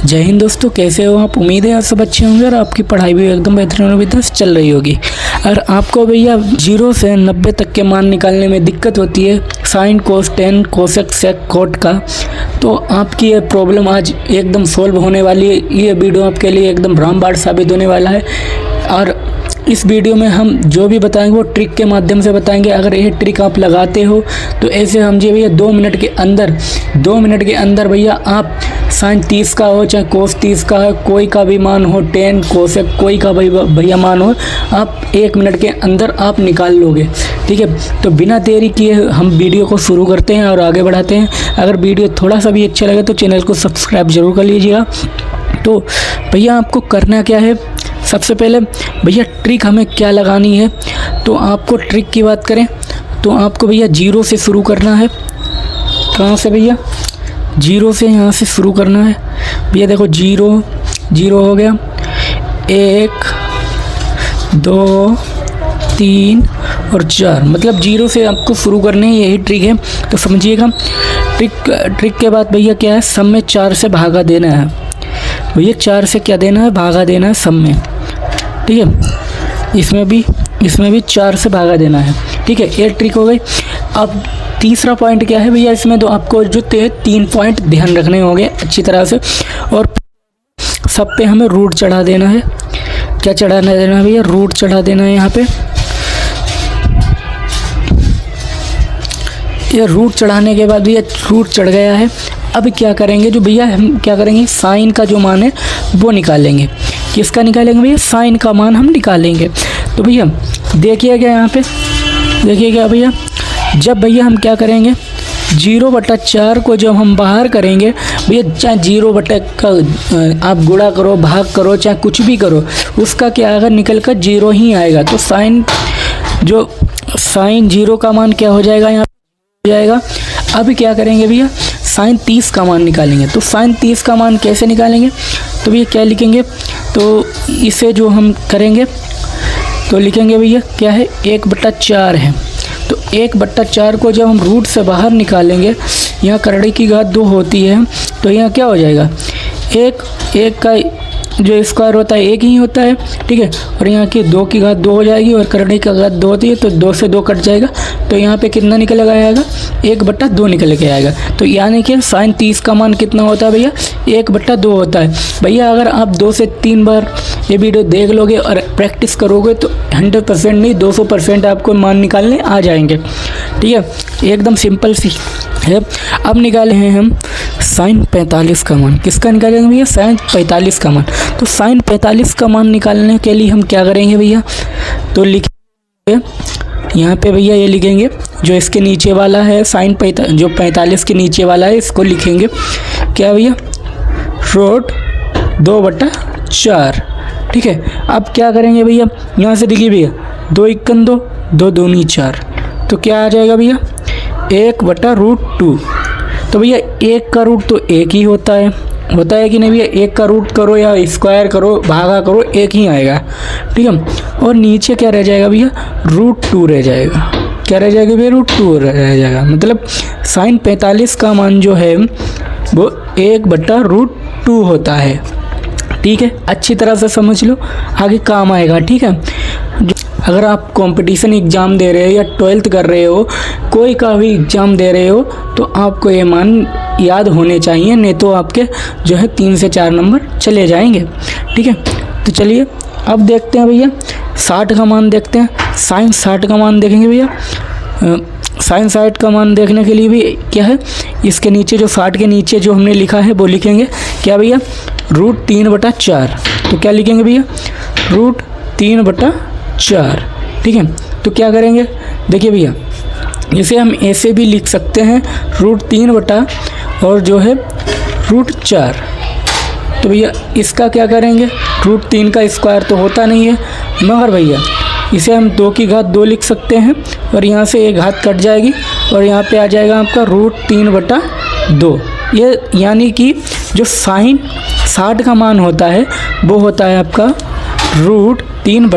जय हिंद दोस्तों, कैसे हो आप। उम्मीद है आप सब अच्छे होंगे और आपकी पढ़ाई भी एकदम बेहतरीन अभी तक चल रही होगी। और आपको भैया 0 से 90 तक के मान निकालने में दिक्कत होती है sine cos tan cosec sec cot का, तो आपकी ये प्रॉब्लम आज एकदम सॉल्व होने वाली है। ये वीडियो आपके लिए एकदम रामबाण साबित होने वाला है। और इस वीडियो में हम जो भी बताएंगे वो ट्रिक के माध्यम से बताएंगे। अगर ये ट्रिक आप लगाते हो तो ऐसे समझिए भैया 2 मिनट के अंदर भैया आप साइन 30 का हो चाहे कोस 30 का है, कोई का भी मान हो, टेन कोसेक कोई का भैया मान हो, आप 1 मिनट के अंदर आप निकाल लोगे। ठीक है, तो बिना देरी किए हम वीडियो को शुरू करते हैं और आगे बढ़ाते हैं। अगर वीडियो थोड़ा सा भी अच्छा लगे तो चैनल को सब्सक्राइब जरूर कर लीजिएगा। तो भैया आपको करना क्या है, सबसे पहले भैया ट्रिक हमें क्या लगानी है। तो आपको ट्रिक की बात करें तो आपको भैया 0 से शुरू करना है। कहाँ से भैया, 0 से यहाँ से शुरू करना है भैया। देखो 0 हो गया, 1 2 3 और 4, मतलब 0 से आपको शुरू करने है, यही ट्रिक है। तो समझिएगा ट्रिक के बाद भैया क्या है, सब में 4 से भागा देना है भैया। 4 से क्या देना है, भागा देना है सब में। ठीक है, इसमें भी 4 से भागा देना है। ठीक है, ये ट्रिक हो गई। अब तीसरा पॉइंट क्या है भैया, इसमें तो आपको जो 3 पॉइंट ध्यान रखने होंगे अच्छी तरह से। और सब पे हमें रूट चढ़ा देना है। क्या चढ़ाना देना है भैया, रूट चढ़ा देना है यहाँ पे। ये रूट चढ़ाने के बाद भैया रूट चढ़ गया है। अब क्या करेंगे, जो भैया हम क्या करेंगे, साइन का जो मान है वो निकालेंगे। किसका निकालेंगे भैया, साइन का मान हम निकालेंगे। तो भैया देखिएगा यहाँ पे, देखिएगा भैया, जब भैया हम क्या करेंगे 0/4 को जब हम बाहर करेंगे भैया, चाहे 0 का आप गुणा करो, भाग करो, चाहे कुछ भी करो, उसका क्या आएगा, निकल कर 0 ही आएगा। तो साइन 0 का मान क्या हो जाएगा, यहाँ हो जाएगा। अब क्या करेंगे भैया, साइन 30 का मान निकालेंगे। तो साइन 30 का मान कैसे निकालेंगे, तो भैया क्या लिखेंगे, तो इसे जो हम करेंगे तो लिखेंगे भैया क्या है, 1/4 है। तो 1/4 को जब हम रूट से बाहर निकालेंगे, यहाँ करड़ी की घात 2 होती है, तो यहाँ क्या हो जाएगा, एक का जो स्क्वायर होता है 1 ही होता है। ठीक है, और यहाँ की 2 की घात 2 हो जाएगी और करड़ी की घात 2 होती है, तो 2 से 2 कट जाएगा। तो यहाँ पे कितना निकल आएगा, 1/2 निकल के आएगा। तो यानी कि साइन 30 का मान कितना होता है भैया, 1/2 होता है भैया। अगर आप 2 से 3 बार ये वीडियो देख लोगे और प्रैक्टिस करोगे तो 100% नहीं 200% आपको मान निकालने आ जाएंगे। ठीक है, एकदम सिंपल सी है। अब निकाले हैं हम साइन 45 का मान। किसका निकालेंगे भैया, साइन 45 का मान। तो साइन 45 का मान निकालने के लिए हम क्या करेंगे भैया, तो लिखेंगे यहाँ पे भैया, ये लिखेंगे जो इसके नीचे वाला है साइन 45 के नीचे वाला है, इसको लिखेंगे क्या भैया, रूट 2/4। ठीक है, अब क्या करेंगे भैया, यहाँ से देखिए भैया 2 × 2 2 दूनी 4, तो क्या आ जाएगा भैया 1/√2। तो भैया 1 का रूट तो 1 ही होता है कि नहीं भैया, 1 का रूट करो या स्क्वायर करो, भागा करो, 1 ही आएगा। ठीक है, और नीचे क्या रह जाएगा भैया, √2 रह जाएगा। क्या रह जाएगा भैया, √2 रह जाएगा। मतलब साइन 45 का मान जो है वो 1/√2 होता है। ठीक है, अच्छी तरह से समझ लो, आगे काम आएगा। ठीक है, अगर आप कंपटीशन एग्ज़ाम दे रहे हो या 12th कर रहे हो, कोई का भी एग्ज़ाम दे रहे हो, तो आपको ये मान याद होने चाहिए, नहीं तो आपके जो है 3 से 4 नंबर चले जाएंगे। ठीक है, तो चलिए अब देखते हैं भैया 60 का मान देखते हैं। साइन 60 का मान देखेंगे भैया। साइन 60 का मान देखने के लिए भी क्या है, इसके नीचे जो 60 के नीचे जो हमने लिखा है वो लिखेंगे क्या भैया, √3/4। तो क्या लिखेंगे भैया, √3/4। ठीक है, तो क्या करेंगे, देखिए भैया इसे हम ऐसे भी लिख सकते हैं, √3 और जो है √4। तो भैया इसका क्या करेंगे, √3 का स्क्वायर तो होता नहीं है, मगर भैया इसे हम 2 की घात 2 लिख सकते हैं और यहाँ से एक घात कट जाएगी और यहाँ पे आ जाएगा आपका √3/2। ये यानी कि जो साइन 60 का मान होता है वो होता है आपका √3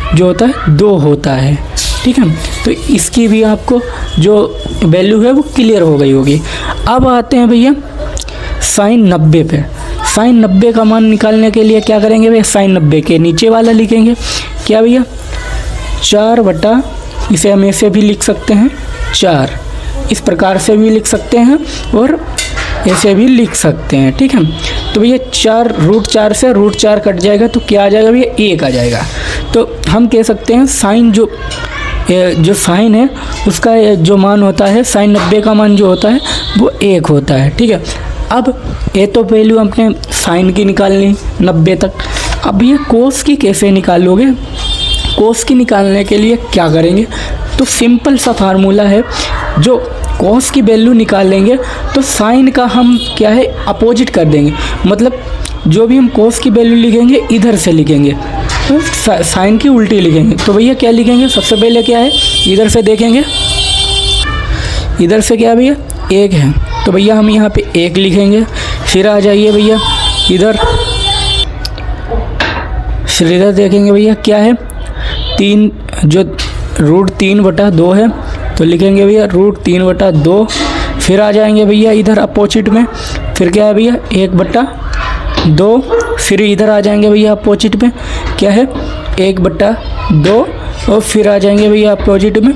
जो होता है 2 होता है। ठीक है, तो इसकी भी आपको जो वैल्यू है वो क्लियर हो गई होगी। अब आते हैं भैया साइन 90 पे। साइन 90 का मान निकालने के लिए क्या करेंगे भैया, साइन 90 के नीचे वाला लिखेंगे क्या भैया, 4 बटा, इसे हम ऐसे भी लिख सकते हैं 4, इस प्रकार से भी लिख सकते हैं और ऐसे भी लिख सकते हैं, ठीक है। तो भैया 4 √4 से √4 कट जाएगा तो क्या आ जाएगा भैया, 1 आ जाएगा। तो हम कह सकते हैं साइन जो साइन है उसका जो मान होता है, साइन 90 का मान जो होता है वो 1 होता है, ठीक है। अब ये तो वैल्यू अपने साइन की निकालनी 90 तक। अब ये कोस की कैसे निकालोगे, कोस की निकालने के लिए क्या करेंगे, तो सिंपल सा फार्मूला है, जो कोस की वैल्यू निकालेंगे तो साइन का हम क्या है अपोजिट कर देंगे, मतलब जो भी हम कोस की वैल्यू लिखेंगे इधर से लिखेंगे, तो साइन की उल्टी लिखेंगे। तो भैया क्या लिखेंगे, सबसे पहले क्या है, इधर से देखेंगे, इधर से क्या भैया 1 है, तो भैया हम यहाँ पे 1 लिखेंगे। फिर आ जाइए भैया इधर, फिर इधर देखेंगे भैया क्या है, 3, जो √3/2 है तो लिखेंगे भैया √3/2। फिर आ जाएंगे भैया इधर अपोजिट में, फिर क्या है भैया 1/2। फिर इधर आ जाएंगे भैया अपोजिट में, क्या है 1/2, और फिर आ जाएंगे भैया अपोजिट में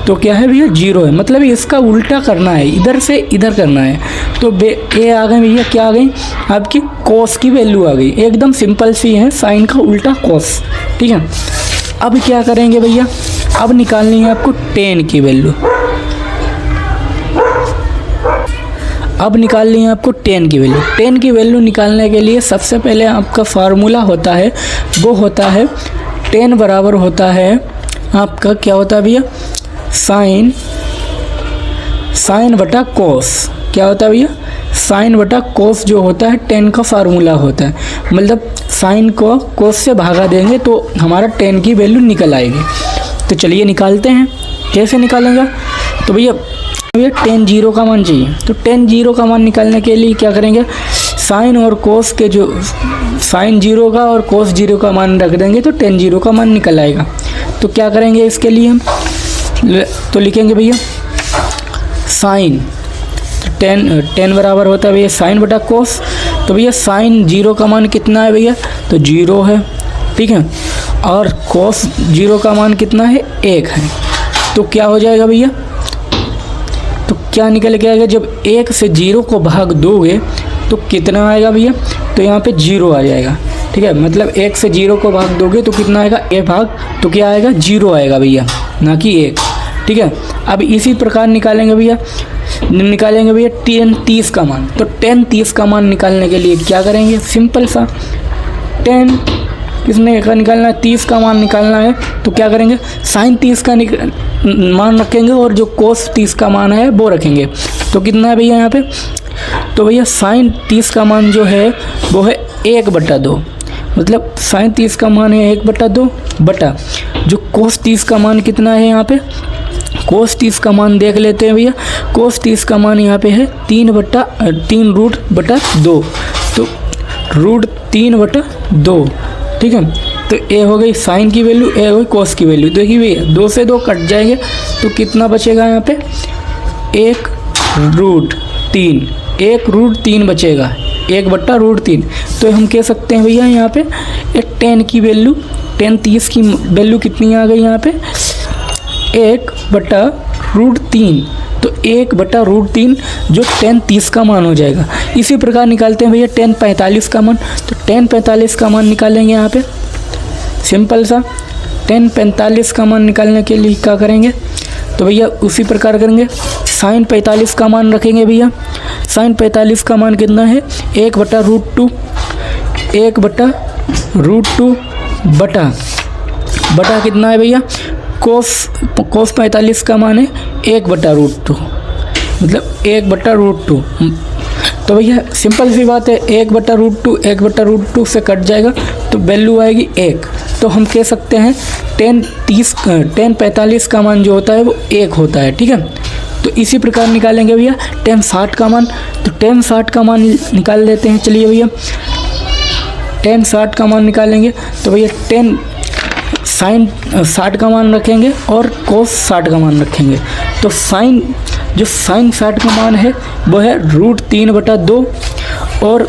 तो क्या है भैया 0 है, मतलब इसका उल्टा करना है, इधर से इधर करना है। तो ये आ गए भैया, क्या आ गई आपकी कोस की वैल्यू आ गई, एकदम सिंपल सी है, साइन का उल्टा कोस, ठीक है। अब क्या करेंगे भैया, अब निकालनी है आपको tan की वैल्यू, अब निकालनी है आपको tan की वैल्यू। tan की वैल्यू निकालने के लिए सबसे पहले आपका फार्मूला होता है, वो होता है tan बराबर होता है आपका क्या होता है भैया, साइन बटा कोस, क्या होता है भैया, साइन बटा कोस जो होता है tan का फार्मूला होता है, मतलब साइन को कोस से भागा देंगे तो हमारा tan की वैल्यू निकल आएगी। तो चलिए निकालते हैं, कैसे निकालेंगे, तो भैया tan 0 का मान चाहिए, तो tan 0 का मान निकालने के लिए क्या करेंगे, साइन और कोस के जो साइन 0 का और कोस 0 का मान रख देंगे तो tan 0 का मान निकल आएगा। तो क्या करेंगे इसके लिए हम, तो लिखेंगे भैया साइन, तो tan बराबर होता है भैया साइन बटा कोस। तो भैया साइन 0 का मान कितना है भैया, तो 0 है, ठीक है, और कोस 0 का मान कितना है, 1 है। तो क्या हो जाएगा भैया, तो क्या निकल के आएगा, जब 1 से 0 को भाग दोगे तो कितना आएगा भैया, तो यहाँ पे 0 आ जाएगा, ठीक है, मतलब 1 से 0 को भाग दोगे तो कितना आएगा, a भाग, तो क्या आएगा 0 आएगा भैया, ना कि 1, ठीक है। अब इसी प्रकार निकालेंगे भैया tan 30 का मान। तो tan 30 का मान निकालने के लिए क्या करेंगे, सिंपल सा, tan किसने का निकालना है, 30 का मान निकालना है, तो क्या करेंगे, साइन 30 का मान रखेंगे और जो कोस 30 का मान है वो रखेंगे। तो कितना है भैया यहाँ पे, तो भैया साइन 30 का मान जो है वो है 1/2, मतलब साइन 30 का मान है 1/2 बटा जो कोस 30 का मान कितना है, यहाँ पे कोस 30 का मान देख लेते हैं भैया, कोस 30 का मान यहाँ पे है 3/2, तो √3/2, ठीक है। तो ए हो गई साइन की वैल्यू, ए हो गई कोस की वैल्यू। देखिए भैया 2 से 2 कट जाएंगे तो कितना बचेगा यहाँ पे, 1√3 बचेगा, 1/√3। तो हम कह सकते हैं भैया यहाँ पे tan की वैल्यू, tan 30 की वैल्यू कितनी आ गई यहाँ पे, 1/√3। तो 1/√3 जो tan 30 का मान हो जाएगा। इसी प्रकार निकालते हैं भैया tan 45 का मान। तो tan 45 का मान निकालेंगे यहाँ पे, सिंपल सा tan 45 का मान निकालने के लिए क्या करेंगे, तो भैया उसी प्रकार करेंगे, साइन 45 का मान रखेंगे भैया, साइन 45 का मान कितना है, 1/√2, 1/√2 बटा कितना है भैया, कोस 45 का मान है 1/√2, मतलब 1/√2। तो भैया सिंपल सी बात है, 1/√2 से कट जाएगा तो वैल्यू आएगी 1। तो हम कह सकते हैं tan 45 का मान जो होता है वो 1 होता है, ठीक है। तो इसी प्रकार निकालेंगे भैया tan 60 का मान। तो tan 60 का मान निकाल लेते हैं, चलिए भैया tan 60 का मान निकालेंगे। तो भैया tan साइन 60 का मान रखेंगे और कोस 60 का मान रखेंगे। तो साइन 60 का मान है वो है √3/2 और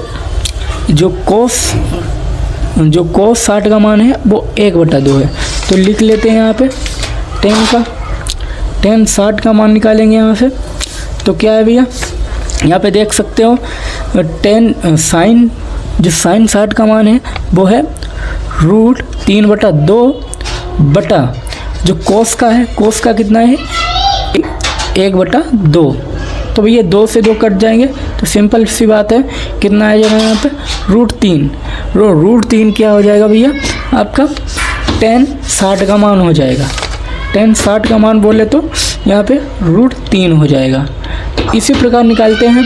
जो कोस 60 का मान है वो 1/2 है। तो लिख लेते हैं यहाँ पे tan 60 का मान निकालेंगे यहाँ से। तो क्या है भैया, यहाँ पे देख सकते हो साइन 60 का मान है वो है √3/2 बटा जो कोस का है, कोस का कितना है 1/2। तो भैया 2 से 2 कट जाएंगे तो सिंपल सी बात है, कितना आ जाएगा यहाँ पे √3। √3 क्या हो जाएगा भैया आपका tan 60 का मान हो जाएगा। tan 60 का मान बोले तो यहाँ पे √3 हो जाएगा। तो इसी प्रकार निकालते हैं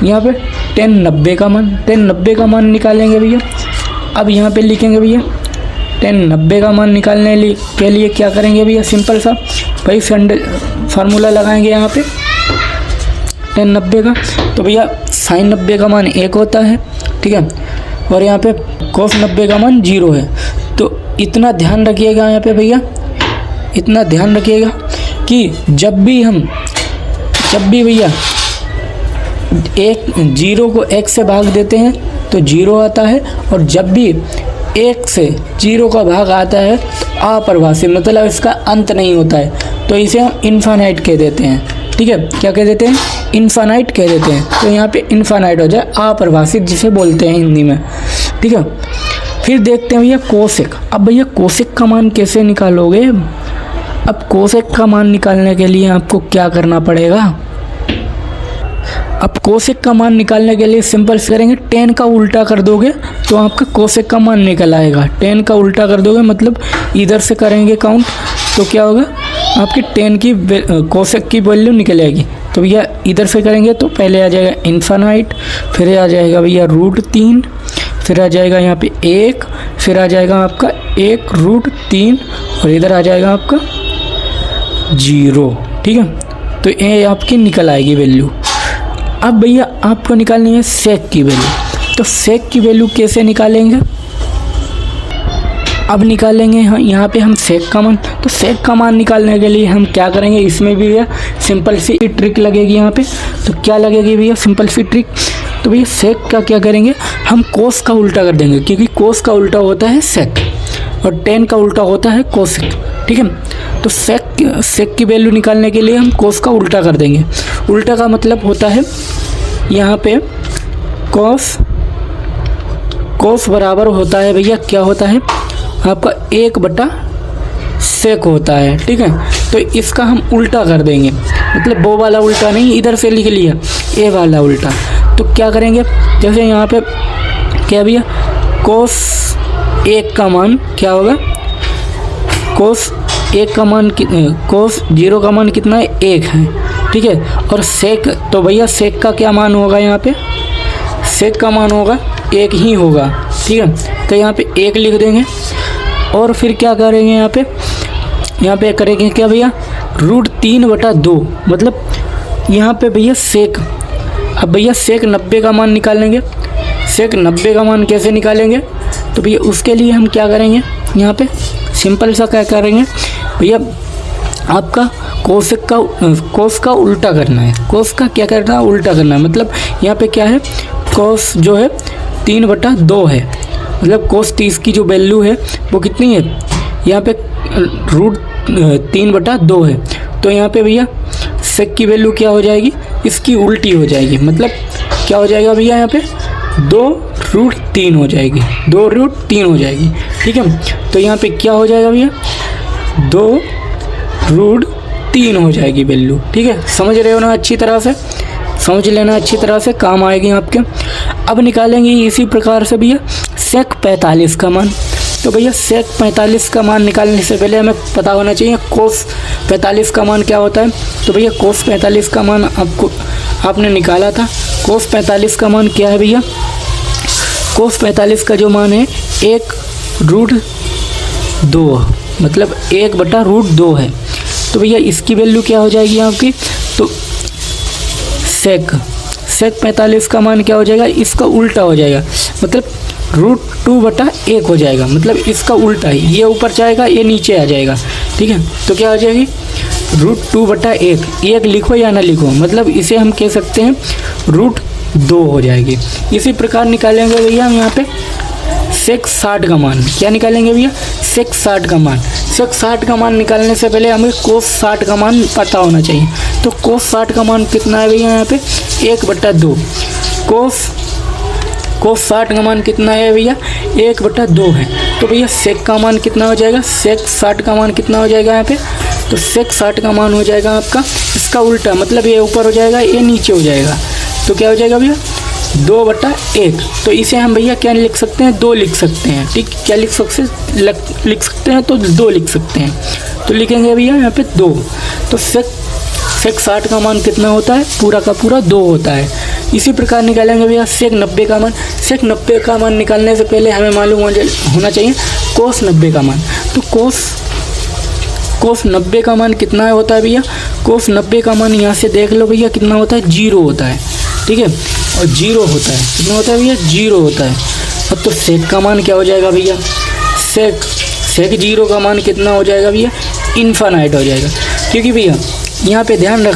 यहाँ पे tan 90 का मान। tan 90 का मान निकालेंगे भैया। अब यहाँ पे लिखेंगे भैया tan 90 का मान निकालने के लिए क्या करेंगे भैया, सिंपल सा वही फार्मूला लगाएंगे यहाँ पे tan 90 का। तो भैया sin 90 का मान 1 होता है, ठीक है, और यहाँ पे cos 90 का मान 0 है। तो इतना ध्यान रखिएगा यहाँ पे भैया, इतना ध्यान रखिएगा कि जब भी भैया 0 को 1 से भाग देते हैं तो 0 आता है, और जब भी 1 से 0 का भाग आता है तो अपरिभाषित, मतलब इसका अंत नहीं होता है, तो इसे हम इनफाइनाइट कह देते हैं। ठीक है, क्या कह देते हैं, इनफाइनाइट कह देते हैं। तो यहाँ पे इनफाइनाइट हो जाए, अपरिभाषित जिसे बोलते हैं हिंदी में। ठीक है, फिर देखते हैं भैया कोसेक। अब भैया कोसेक का मान कैसे निकालोगे। अब कोसेक का मान निकालने के लिए आपको क्या करना पड़ेगा, अब कोसेक का मान निकालने के लिए सिंपल से करेंगे, tan का उल्टा कर दोगे तो आपका कोसेक का मान निकल आएगा। tan का उल्टा कर दोगे मतलब इधर से करेंगे काउंट तो क्या होगा, आपकी tan की कोसेक की वैल्यू निकल आएगी। तो भैया इधर से करेंगे तो पहले आ जाएगा इनफाइनाइट, फिर आ जाएगा भैया √3, फिर आ जाएगा यहाँ पे 1, फिर आ जाएगा आपका 1√3 और इधर आ जाएगा आपका 0। ठीक है, तो ये आपकी निकल आएगी वैल्यू। अब भैया आपको निकालनी है सेक की वैल्यू। तो सेक की वैल्यू कैसे निकालेंगे, अब निकालेंगे यहाँ पे हम सेक का मान। तो सेक का मान निकालने के लिए हम क्या करेंगे, इसमें भी भैया सिंपल सी ट्रिक लगेगी यहाँ पे। तो क्या लगेगी भैया, सिंपल सी ट्रिक। तो भैया सेक का क्या करेंगे, हम कोस का उल्टा कर देंगे, क्योंकि कोस का उल्टा होता है सेक और tan का उल्टा होता है कोसेक। ठीक है, तो सेक की वैल्यू निकालने के लिए हम कोस का उल्टा कर देंगे। उल्टा का मतलब होता है यहाँ पे कोस बराबर होता है भैया, क्या होता है आपका 1/sec होता है। ठीक है, तो इसका हम उल्टा कर देंगे, मतलब वो वाला उल्टा नहीं, इधर से लिख लिया ए वाला उल्टा। तो क्या करेंगे, जैसे यहाँ पे क्या भैया कोस 1 का मान क्या होगा, कोस 1 का मान कोस 0 का मान कितना है 1 है। ठीक है, और सेक, तो भैया सेक का क्या मान होगा, यहाँ पे सेक का मान होगा 1 ही होगा। ठीक है, तो यहाँ पे 1 लिख देंगे और फिर क्या करेंगे, यहाँ पे करेंगे क्या भैया √3/2, मतलब यहाँ पे भैया सेक। अब भैया सेक 90 का मान निकालेंगे। सेक 90 का मान कैसे निकालेंगे, तो भैया उसके लिए हम क्या करेंगे, यहाँ पे सिंपल सा क्या करेंगे भैया, आपका कोस का उल्टा करना है। कोस का क्या करना है, उल्टा करना है। मतलब यहाँ पे क्या है, कोस जो है 3/2 है, मतलब कोस 30 की जो वैल्यू है वो कितनी है, यहाँ पे √3/2 है। तो यहाँ पे भैया सेक की वैल्यू क्या हो जाएगी, इसकी उल्टी हो जाएगी। मतलब क्या हो जाएगा भैया, यहाँ पे 2√3 हो जाएगी, 2√3 हो जाएगी। ठीक है, तो यहाँ पे क्या हो जाएगा भैया 2√3 हो जाएगी वैल्यू। ठीक है, समझ रहे हो ना, अच्छी तरह से समझ लेना, अच्छी तरह से काम आएगी आपके। अब निकालेंगे इसी प्रकार से भैया सेक 45 का मान। तो भैया सेक 45 का मान निकालने से पहले हमें पता होना चाहिए कोस 45 का मान क्या होता है। तो भैया कोस 45 का मान आपने निकाला था। कोस 45 का मान क्या है भैया, कोस 45 का जो मान है 1√2, मतलब 1/√2 है। तो भैया इसकी वैल्यू क्या हो जाएगी आपकी, तो सेक 45 का मान क्या हो जाएगा, इसका उल्टा हो जाएगा, मतलब √2/1 हो जाएगा, मतलब इसका उल्टा ही, ये ऊपर जाएगा ये नीचे आ जाएगा। ठीक है, तो क्या हो जाएगी √2/1, 1 लिखो या ना लिखो, मतलब इसे हम कह सकते हैं 2 हो जाएगी। इसी प्रकार निकालेंगे भैया हम यहाँ पे सेक 60 का मान। क्या निकालेंगे भैया? सेक 60 का मान। सेक 60 का मान निकालने से पहले हमें कोस 60 का मान पता होना चाहिए। तो कोस 60 का मान कितना है भैया? यहाँ पे 1/2। कोस 60 का मान कितना है भैया? 1/2 है। तो भैया सेक का मान कितना हो जाएगा? सेक 60 का मान कितना हो जाएगा यहाँ पे? तो सेक 60 का मान हो जाएगा आपका इसका उल्टा, मतलब ये ऊपर हो जाएगा, ये नीचे हो जाएगा। तो क्या हो जाएगा भैया? 2/1। तो इसे हम भैया क्या लिख सकते हैं? 2 लिख सकते हैं। ठीक, क्या लिख सकते हैं? तो 2 लिख सकते हैं। तो लिखेंगे भैया यहाँ पे 2। तो सेक 60 का मान कितना होता है? पूरा का पूरा 2 होता है। इसी प्रकार निकालेंगे भैया सेक 90 का मान। सेक 90 का मान निकालने से पहले हमें मालूम होना चाहिए कोस 90 का मान। तो कोस 90 का मान कितना होता है भैया? कोस 90 का मान यहाँ से देख लो भैया कितना होता है? 0 होता है। ठीक है, और 0 होता है। कितना होता है भैया? 0 होता है। अब तो सेक का मान क्या हो जाएगा भैया? सेक 0 का मान कितना हो जाएगा भैया? इन्फानाइट हो जाएगा। क्योंकि भैया यहाँ पे ध्यान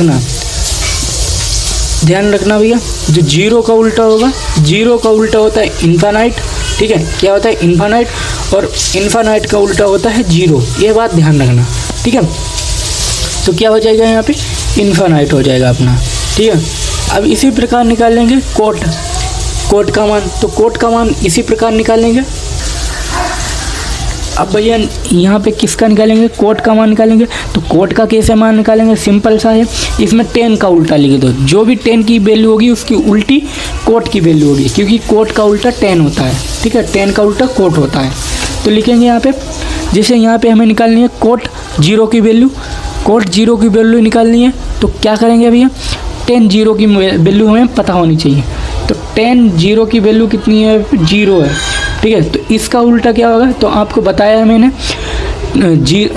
रखना भैया, जो 0 का उल्टा होगा, 0 का उल्टा होता है इन्फानाइट। ठीक है, क्या होता है? इन्फानाइट। और इन्फानाइट का उल्टा होता है 0। ये बात ध्यान रखना। ठीक है, तो क्या हो जाएगा यहाँ पे? इन्फानाइट हो जाएगा अपना। ठीक है, अब इसी प्रकार निकालेंगे कोट का मान। तो कोट का मान इसी प्रकार निकालेंगे। अब भैया यहाँ पे किसका निकालेंगे? कोट का मान निकालेंगे। तो कोट का कैसे मान निकालेंगे? सिंपल सा है, इसमें 10 का उल्टा लिख दो। जो भी 10 की वैल्यू होगी उसकी उल्टी कोट की वैल्यू होगी, क्योंकि कोट का उल्टा 10 होता है। ठीक है, 10 का उल्टा कोट होता है। तो लिखेंगे यहाँ पे, जैसे यहाँ पे हमें निकालनी है कोट 0 की वैल्यू। कोट 0 की वैल्यू निकालनी है तो क्या करेंगे भैया? 10 0 की वैल्यू हमें पता होनी चाहिए। तो 10 0 की वैल्यू कितनी है? 0 है। ठीक है, तो इसका उल्टा क्या होगा? तो आपको बताया है मैंने,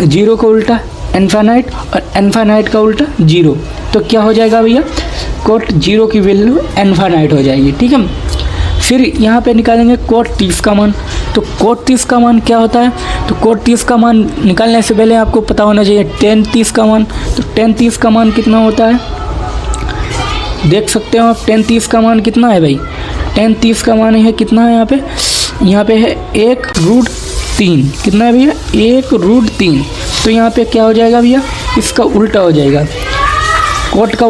0 का उल्टा इन्फानाइट और इन्फानाइट का उल्टा 0। तो क्या हो जाएगा भैया? कोट 0 की वैल्यू इन्फानाइट हो जाएगी। ठीक है, फिर यहाँ पे निकालेंगे कोट 30 का मान। तो कोट 30 का मान क्या होता है? तो कोट 30 का मान निकालने से पहले आपको पता होना चाहिए tan 30 का मान। तो tan 30 का मान कितना होता है? देख सकते हो आप tan 30 का मान कितना है भाई? tan 30 का मान है कितना है? यहाँ पे है 1√3। कितना है भैया? 1√3। तो यहाँ पे क्या हो जाएगा भैया? इसका उल्टा हो जाएगा। कोट का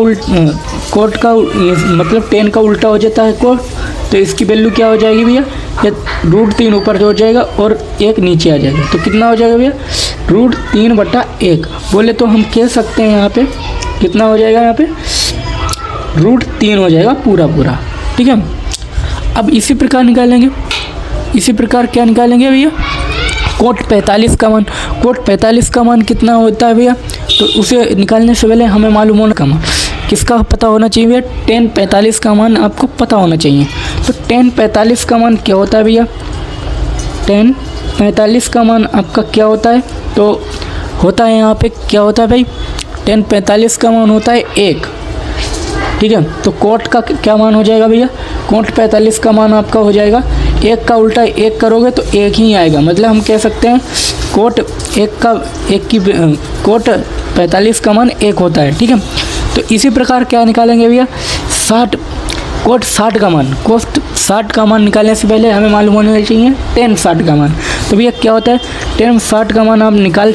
मतलब 10 का उल्टा हो जाता है कोट। तो इसकी वैल्यू क्या हो जाएगी भैया? ये √3 ऊपर हो जाएगा और 1 नीचे आ जाएगा। तो कितना हो जाएगा भैया? √3/1। बोले तो हम कह सकते हैं यहाँ पे कितना हो जाएगा? यहाँ पे √3 हो जाएगा पूरा। ठीक है, अब इसी प्रकार निकालेंगे। इसी प्रकार क्या निकालेंगे भैया? कोट 45 का मान। कोट 45 का मान कितना होता है भैया? तो उसे निकालने से पहले हमें मालूम होना का मान किसका पता होना चाहिए भैया? tan 45 का मान आपको पता होना चाहिए। तो tan 45 का मान क्या होता है भैया? tan 45 का मान आपका क्या होता है? तो होता है यहाँ पे क्या होता है भाई? tan 45 का मान होता है 1। ठीक है, तो कोट का क्या मान हो जाएगा भैया? कोट 45 का मान आपका हो जाएगा 1 का उल्टा 1 करोगे तो 1 ही आएगा। मतलब हम कह सकते हैं कोट 45 का मान 1 होता है। ठीक है, तो इसी प्रकार क्या निकालेंगे भैया? कोट 60 का मान। कोट 60 का मान निकालने से पहले हमें मालूम होना चाहिए tan 60 का मान। तो भैया क्या होता है? tan 60 का मान आप निकाल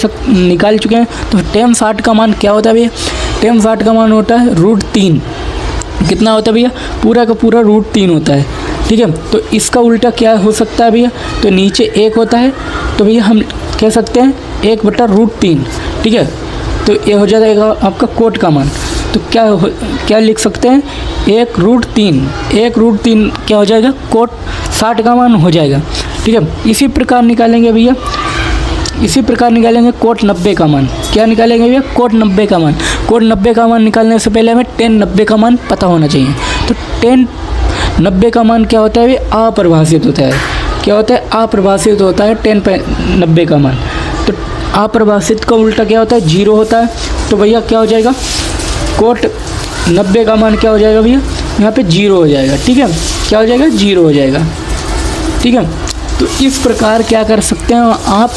चुके हैं। तो tan 60 का मान क्या होता है भैया? tan 60 का मान होता है √3। कितना होता है भैया? पूरा का पूरा √3 होता है। ठीक है, तो इसका उल्टा क्या हो सकता है भैया? तो नीचे 1 होता है। तो भैया हम कह सकते हैं 1/√3। ठीक है, तो ये हो जाएगा आपका कोट का मान। तो क्या लिख सकते हैं? 1√3। 1√3 क्या हो जाएगा? कोट 60 का मान हो जाएगा। ठीक है, इसी प्रकार निकालेंगे भैया, इसी प्रकार निकालेंगे कोट 90 का मान। क्या निकालेंगे भैया? कोट 90 का मान। कोट 90 का मान निकालने से पहले हमें tan 90 का मान पता होना चाहिए। तो tan 90 का मान क्या होता है? अपरिभाषित होता है। क्या होता है? अपरिभाषित होता है tan 90 का मान। तो अपरिभाषित का उल्टा क्या होता है? 0 होता है। तो भैया क्या हो जाएगा? कोट 90 का मान क्या हो जाएगा भैया? यहाँ पे 0 हो जाएगा। ठीक है, क्या हो जाएगा? 0 हो जाएगा। ठीक है, तो इस प्रकार क्या कर सकते हैं आप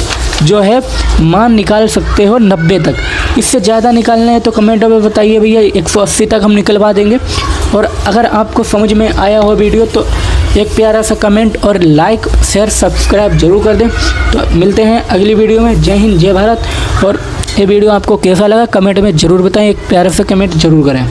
जो है मान निकाल सकते हो 90 तक। इससे ज़्यादा निकालना है तो कमेंट में बताइए भैया, 180 तक हम निकलवा देंगे। और अगर आपको समझ में आया हो वीडियो तो एक प्यारा सा कमेंट और लाइक शेयर सब्सक्राइब जरूर कर दें। तो मिलते हैं अगली वीडियो में। जय हिंद जय भारत। और ये वीडियो आपको कैसा लगा कमेंट में ज़रूर बताएं, एक प्यारा सा कमेंट जरूर करें।